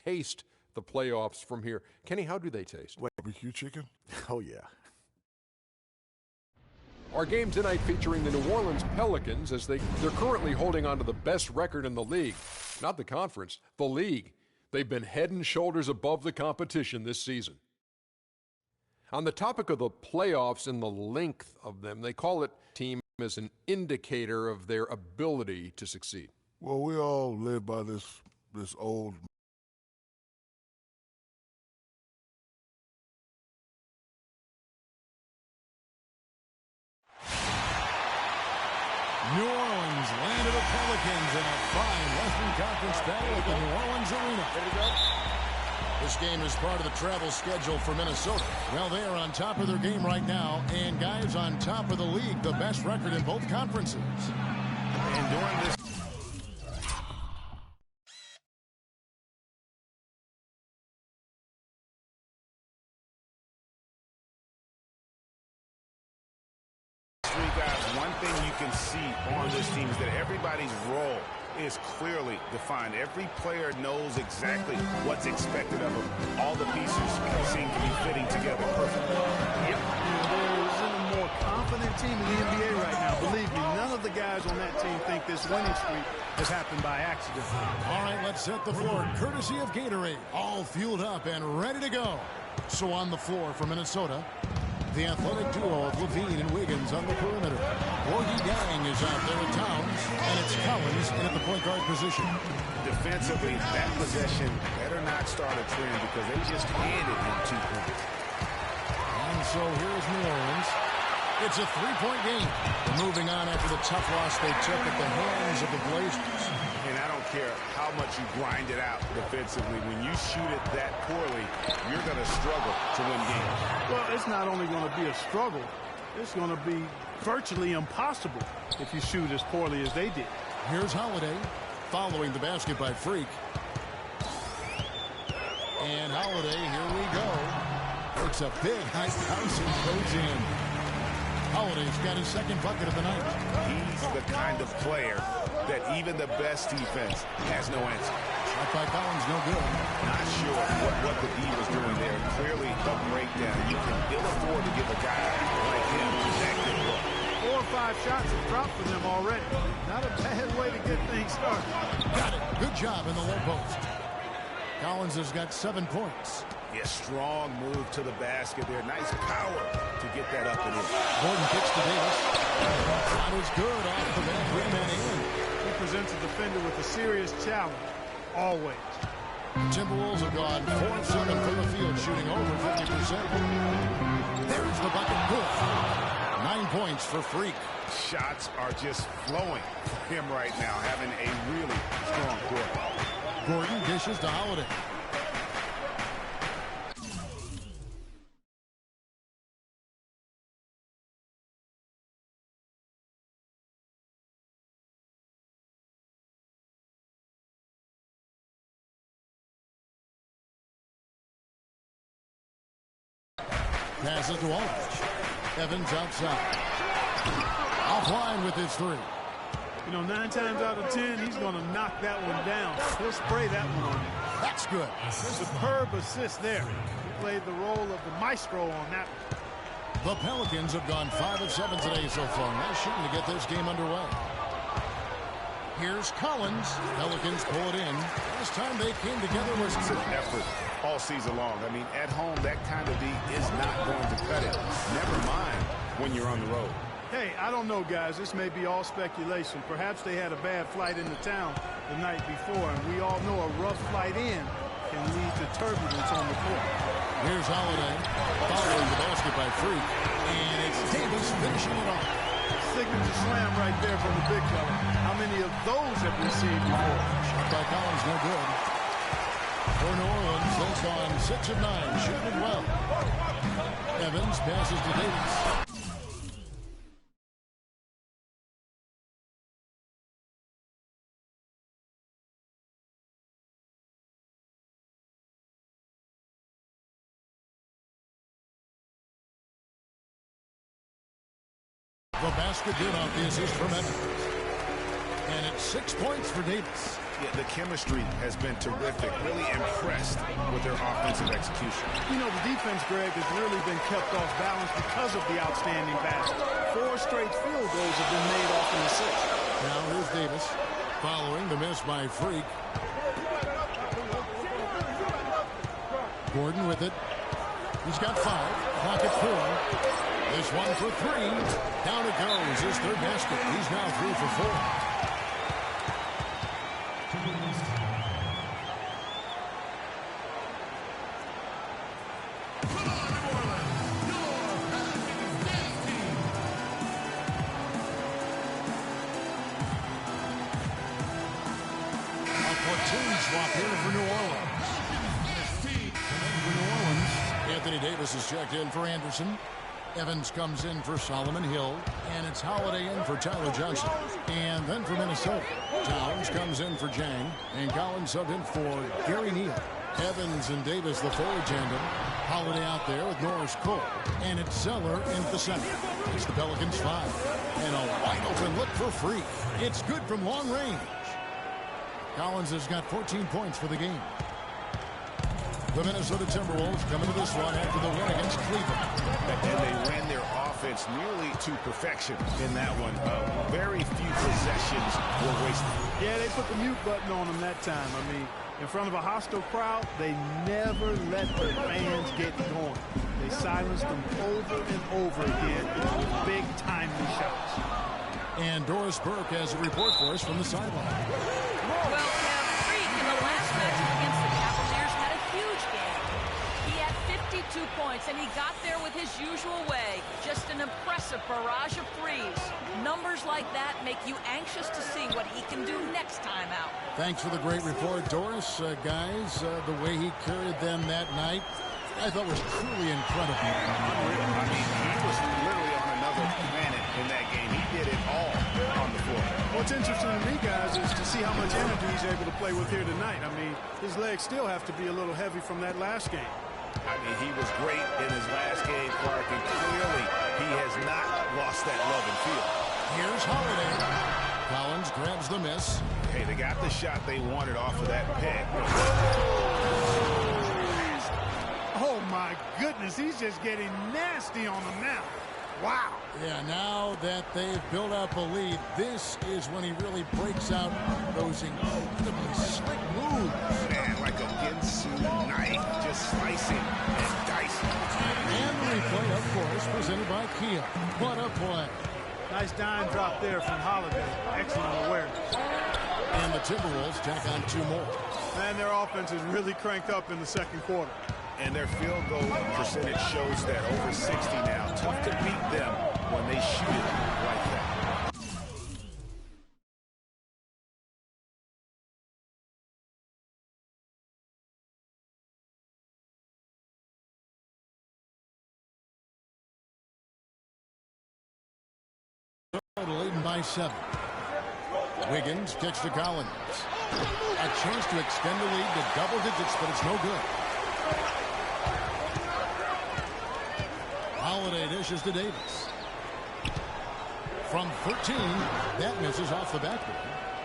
taste the playoffs from here. Kenny, how do they taste? Barbecue chicken? Oh, yeah. Our game tonight featuring the New Orleans Pelicans as they're currently holding on to the best record in the league. Not the conference, the league. They've been head and shoulders above the competition this season. On the topic of the playoffs and the length of them, they call it team as an indicator of their ability to succeed. Well, we all live by this old New Orleans landed the Pelicans in a fine Western Conference battle at the New Orleans Arena. Ready to go? This game is part of the travel schedule for Minnesota. Well, they are on top of their game right now, and guys, on top of the league, the best record in both conferences. And during this one thing you can see on this team is that everybody's role is clearly defined. Every player knows exactly what's expected of them. All the pieces seem to be fitting together perfectly. Yep. There isn't a more confident team in the NBA right now. Believe me, none of the guys on that team think this winning streak has happened by accident. All right, let's set the floor. Courtesy of Gatorade. All fueled up and ready to go. So on the floor for Minnesota, the athletic duo of Levine and Wiggins on the perimeter. Gorgie Gang is out there at Towns, and it's Collins in at the point guard position. Defensively, that possession better not start a trend because they just handed him 2 points. And so here's New Orleans. It's a three-point game. Moving on after the tough loss they took at the hands of the Blazers. And I don't care how much you grind it out defensively. When you shoot it that poorly, you're going to struggle to win games. Well, it's not only going to be a struggle, it's going to be virtually impossible if you shoot as poorly as they did. Here's Holiday following the basket by Freak. And Holiday, here we go. Works a big high house and goes in. Holiday's got his second bucket of the night. He's the kind of player that even the best defense has no answer. Shot by Collins, no good. Not sure what the D was doing there. Clearly a breakdown. You can ill afford to give a guy like him that good look. 4 or 5 shots have dropped for them already. Not a bad way to get things started. Got it. Good job in the low post. Collins has got 7 points. Yeah, strong move to the basket there. Nice power to get that up and in. Gordon kicks to Davis. Shot is good off the back rim and in. He presents a defender with a serious challenge, always. Timberwolves have gone 4 of 7 from the field, shooting over 50%. There's the bucket. Good. 9 points for Freak. Shots are just flowing for him right now, having a really strong quarter. Gordon dishes to Holiday. Passes to Aldridge. Evans outside. Offline with his 3. You know, 9 times out of 10, he's going to knock that one down. He'll spray that one on you. That's good. Superb assist there. He played the role of the maestro on that one. The Pelicans have gone 5 of 7 today so far. Nice shooting to get this game underway. Here's Collins. Pelicans pull it in. Last time they came together was an effort all season long. I mean, at home, that kind of D is not going to cut it. Never mind when you're on the road. Hey, I don't know, guys. This may be all speculation. Perhaps they had a bad flight into town the night before, and we all know a rough flight in can lead to turbulence on the court. Here's Holiday following the basket by Freak, and it's Davis finishing it off. Signature slam right there from the big fella. How many of those have we seen before? Shot by Collins, no good. For New Orleans, they've gone 6 of 9, shooting it well. Evans passes to Davis. The basket good off the assist from Evans. And it's 6 points for Davis. Yeah, the chemistry has been terrific. Really impressed with their offensive execution. You know, the defense, Greg, has really been kept off balance because of the outstanding basket. 4 straight field goals have been made off an assist. Now here's Davis following the miss by Freak. Gordon with it. He's got 5. Clock at 4. This one for 3. Down it goes. His third basket. He's now 3 for 4. Swap here for New Orleans. For New Orleans, Anthony Davis is checked in for Anderson. Evans comes in for Solomon Hill. And it's Holiday in for Tyler Johnson. And then for Minnesota, Towns comes in for Jang. And Collins subbed in for Gary Neal. Evans and Davis, the forward tandem. Holiday out there with Norris Cole. And it's Zeller in the center. It's the Pelicans 5. And a wide open look for Freak. It's good from long range. Collins has got 14 points for the game. The Minnesota Timberwolves come into this one after the win against Cleveland. And they ran their offense nearly to perfection in that one. Very few possessions were wasted. Yeah, they put the mute button on them that time. I mean, in front of a hostile crowd, they never let their fans get going. They silenced them over and over again with big timely shots. And Doris Burke has a report for us from the sideline. Well, Freak in the last matchup against the Cavaliers had a huge game. He had 52 points, and he got there with his usual way. Just an impressive barrage of threes. Numbers like that make you anxious to see what he can do next time out. Thanks for the great report, Doris. Guys, the way he carried them that night, I thought was truly incredible. I mean, he was literally on another planet in that game. He did it all on the floor. What's interesting to me, guys, is to see how much energy he's able to play with here tonight. I mean, his legs still have to be a little heavy from that last game. I mean, he was great in his last game, Clark, and clearly he has not lost that love and feel. Here's Holiday. Collins grabs the miss. Hey, they got the shot they wanted off of that pick. Oh, my goodness. He's just getting nasty on them now. Wow. Yeah, now that they've built up a lead, this is when he really breaks out those incredibly slick moves. Man, like a Ginsu knife, just slicing and dicing. And the replay, of course, presented by Kia. What a play. Nice dime drop there from Holiday. Excellent awareness. And the Timberwolves tack on 2 more. Man, their offense is really cranked up in the second quarter. And their field goal percentage shows that over 60 now. Tough to beat them when they shoot it like that. Leading by 7. Wiggins kicks to Collins. A chance to extend the lead to double digits, but it's no good. Holiday dishes to Davis. From 13, that misses off the backboard.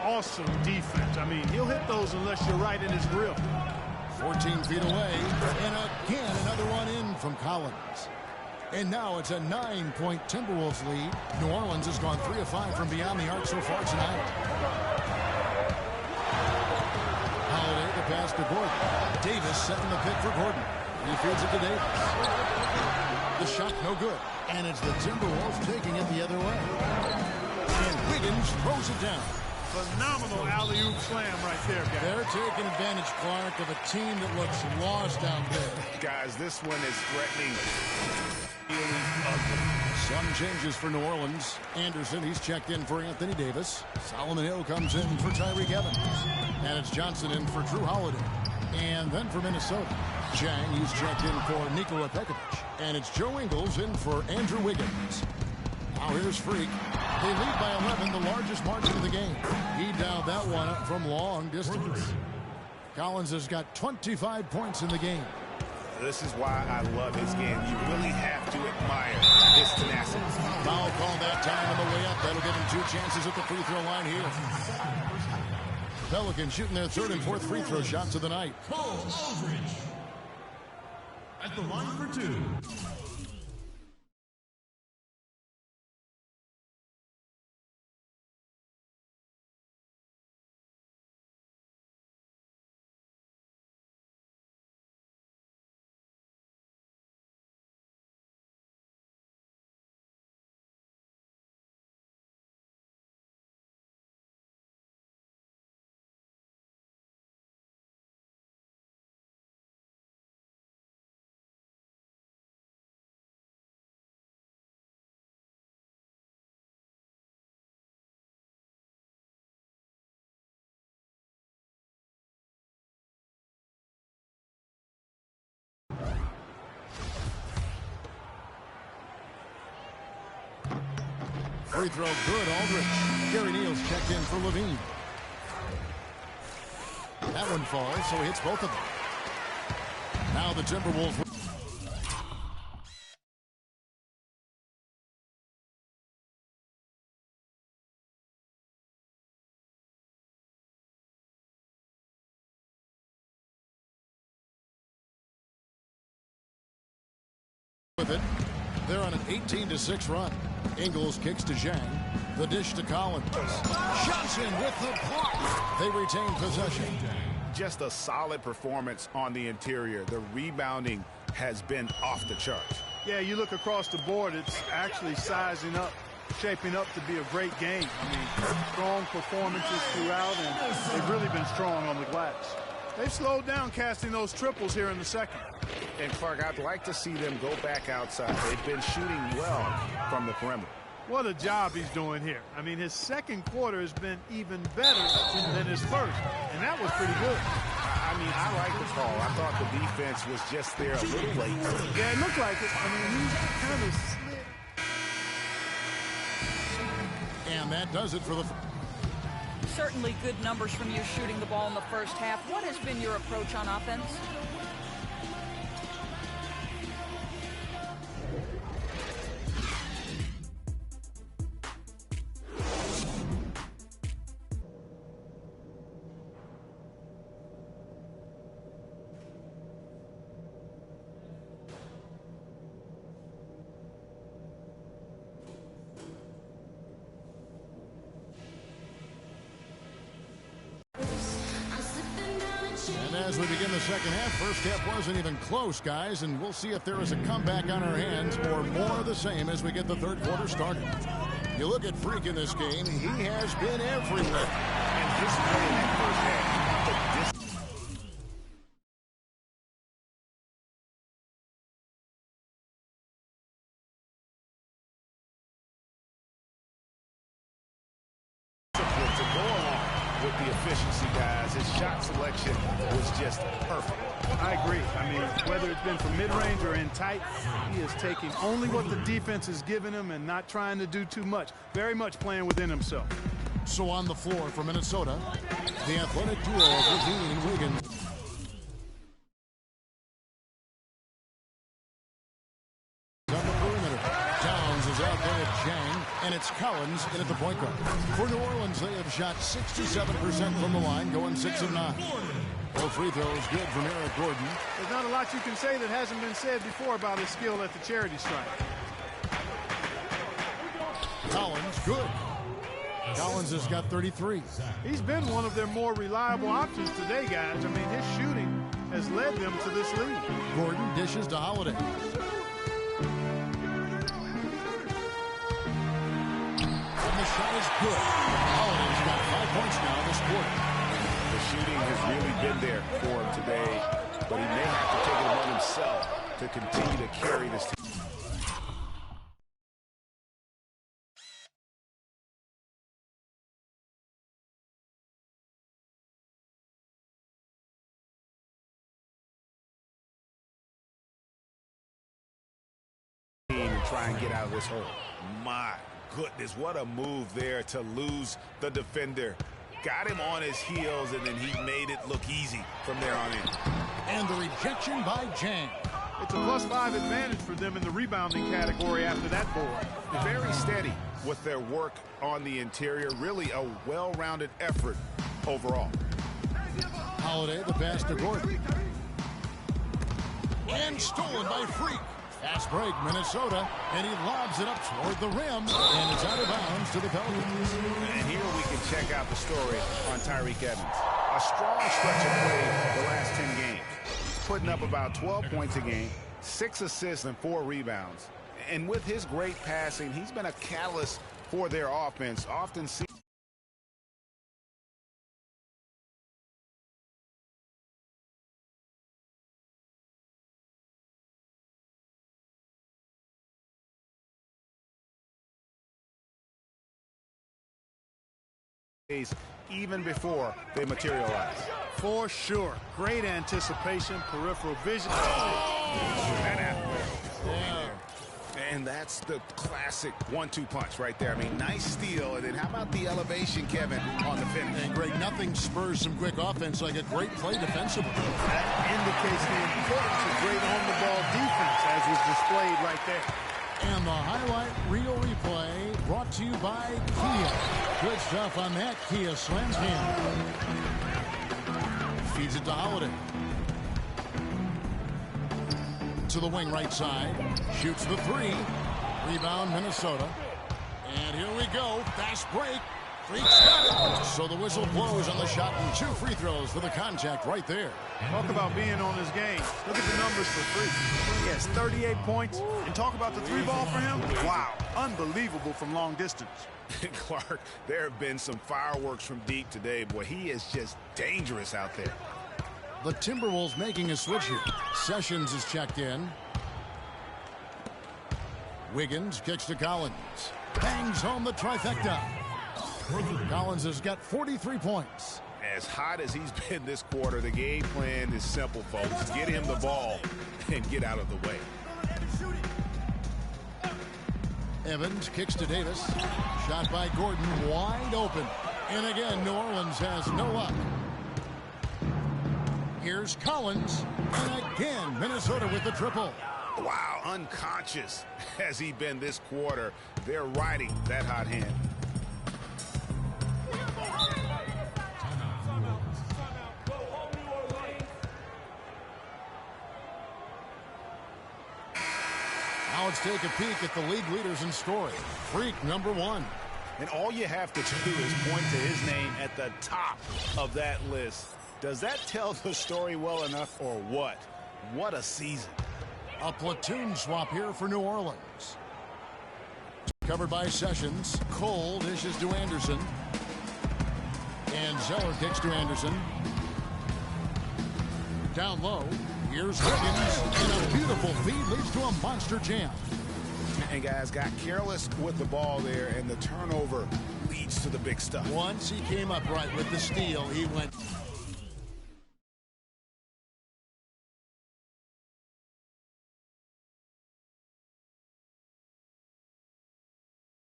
Awesome defense. I mean, he'll hit those unless you're right in his grill. 14 feet away, and again another one in from Collins. And now it's a 9-point Timberwolves lead. New Orleans has gone 3 of 5 from beyond the arc so far tonight. Holiday the pass to Gordon. Davis setting the pick for Gordon. He feeds it to Davis. The shot no good. And it's the Timberwolves taking it the other way. And Wiggins throws it down. Phenomenal alley-oop slam right there, guys. They're taking advantage, Clark, of a team that looks lost out there. Guys, this one is threatening. Really ugly. Some changes for New Orleans. Anderson, he's checked in for Anthony Davis. Solomon Hill comes in for Tyreke Evans. And it's Johnson in for Drew Holiday. And then for Minnesota, Chang, he's checked in for Nikola Pekovic. And it's Joe Ingles in for Andrew Wiggins. Now here's Freak. They lead by 11, the largest margin of the game. He dialed that one up from long distance. Collins has got 25 points in the game. This is why I love his game. You really have to admire his tenacity. Foul call that time on the way up. That'll give him 2 chances at the free throw line here. Pelicans shooting their third and fourth free throw shots of the night. Cole Aldridge at the line for two. Free throw good, Aldridge. Gary Neal's checked in for Levine. That one falls, so he hits both of them. Now the Timberwolves. With it, they're on an 18-6 run. Ingles kicks to Zhang. The dish to Collins. Johnson with the block. They retain possession. Just a solid performance on the interior. The rebounding has been off the charts. Yeah, you look across the board, it's actually sizing up, shaping up to be a great game. I mean, strong performances throughout, and they've really been strong on the glass. They've slowed down casting those triples here in the second. And Clark, I'd like to see them go back outside. They've been shooting well from the perimeter. What a job he's doing here. I mean, his second quarter has been even better than his first, and that was pretty good. I mean, I like the call. I thought the defense was just there a little late. Yeah, it looked like it. I mean, he's kind of slid. And that does it for the... Certainly good numbers from you shooting the ball in the first half. What has been your approach on offense? And as we begin the second half, first half wasn't even close, guys, and we'll see if there is a comeback on our hands or more of the same as we get the third quarter started. You look at Freak in this game, he has been everywhere. And his play in that first half, the distance. To go along with the efficiency, guys. His shot selection was just perfect. I agree. I mean, whether it's been from mid-range or in tight, he is taking only what the defense is giving him and not trying to do too much. Very much playing within himself. So on the floor for Minnesota, the athletic duo of Levine and Wiggins. On the perimeter, Downs is out there at Zhang, and it's Collins in at the point guard. For New Orleans, they have shot 67% from the line, going 6 of 9. No free throws good from Eric Gordon. There's not a lot you can say that hasn't been said before about his skill at the charity stripe. Collins, good. Collins has got 33. He's been one of their more reliable options today, guys. I mean, his shooting has led them to this lead. Gordon dishes to Holiday. And the shot is good. Holiday's got 5 points now this quarter. The shooting has really been there for him today, but he may have to take it upon himself to continue to carry this team. And try and get out of this hole. My goodness, what a move there to lose the defender. Got him on his heels, and then he made it look easy from there on in. And the rejection by Zhang. It's a +5 advantage for them in the rebounding category after that board. Very steady with their work on the interior. Really a well-rounded effort overall. Holiday, the pass to Gordon. And stolen by Freak. Fast break, Minnesota, and he lobs it up toward the rim, and it's out of bounds to the Pelicans. And here we can check out the story on Tyreke Evans. A strong stretch of play the last 10 games. Putting up about 12 points a game, 6 assists and 4 rebounds. And with his great passing, he's been a catalyst for their offense, often seen even before they materialize. For sure. Great anticipation, peripheral vision. And that's the classic 1-2 punch right there. I mean, nice steal. And then how about the elevation, Kevin, on the finish? And Greg, nothing spurs some quick offense like a great play defensively. That indicates the importance of great on-the-ball defense, as was displayed right there. And the highlight reel replay brought to you by Kia. Good stuff on that. Kia slams him. Feeds it to Holiday. To the wing right side. Shoots the three. Rebound Minnesota. And here we go. Fast break. Freak's got it. So the whistle blows on the shot and 2 free throws for the contact right there. Talk about being on his game. Look at the numbers for Freak. He has 38 points. And talk about the 3-ball for him. Wow. Unbelievable from long distance. Clark, there have been some fireworks from deep today. Boy, he is just dangerous out there. The Timberwolves making a switch here. Sessions is checked in. Wiggins kicks to Collins. Bangs home the trifecta. Collins has got 43 points. As hot as he's been this quarter, the game plan is simple, folks. Get him the ball and get out of the way. Evans kicks to Davis. Shot by Gordon, wide open. And again, New Orleans has no luck. Here's Collins. And again, Minnesota with the triple. Wow, unconscious has he been this quarter. They're riding that hot hand. Now let's take a peek at the league leaders in scoring. Freak number 1. And all you have to do is point to his name at the top of that list. Does that tell the story well enough or what? What a season. A platoon swap here for New Orleans. Covered by Sessions. Cole dishes to Anderson. And Zeller kicks to Anderson. Down low. Here's Wiggins. And a beautiful feed leads to a monster jam. And guys got careless with the ball there, and the turnover leads to the big stuff. Once he came up right with the steal, he went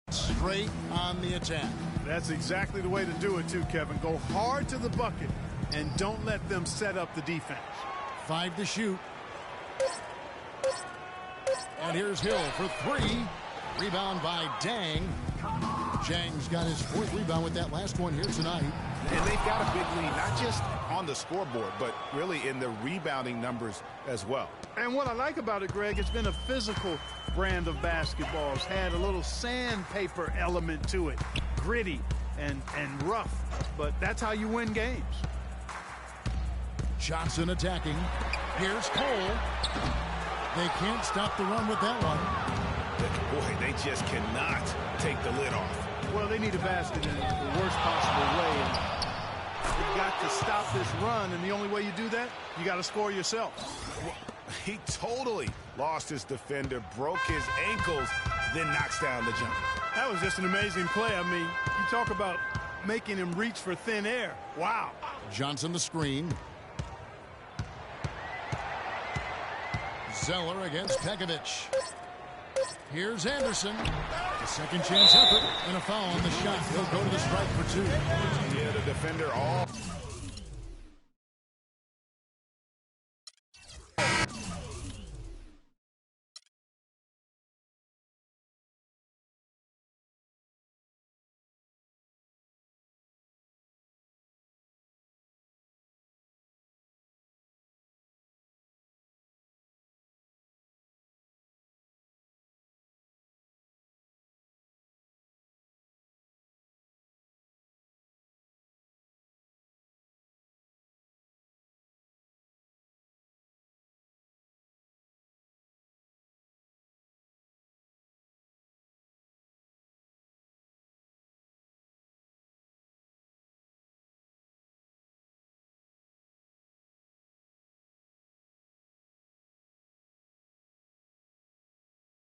straight on the attack. That's exactly the way to do it, too, Kevin. Go hard to the bucket and don't let them set up the defense. 5 to shoot. And here's Hill for 3. Rebound by Dang. Jang's got his 4th rebound with that last one here tonight. And they've got a big lead, not just on the scoreboard, but really in the rebounding numbers as well. And what I like about it, Greg, it's been a physical brand of basketball. It's had a little sandpaper element to it. Gritty and rough. But that's how you win games. Johnson attacking. Here's Cole. They can't stop the run with that one. Boy, they just cannot take the lid off. Well, they need a basket in the worst possible way. And you've got to stop this run, and the only way you do that, you got to score yourself. Well, he totally lost his defender, broke his ankles, then knocks down the jumper. That was just an amazing play. I mean, you talk about making him reach for thin air. Wow. Johnson the screen. Zeller against Pekovic. Here's Anderson. A second chance effort and a foul on the shot. He'll go to the strike for 2. Yeah, the defender all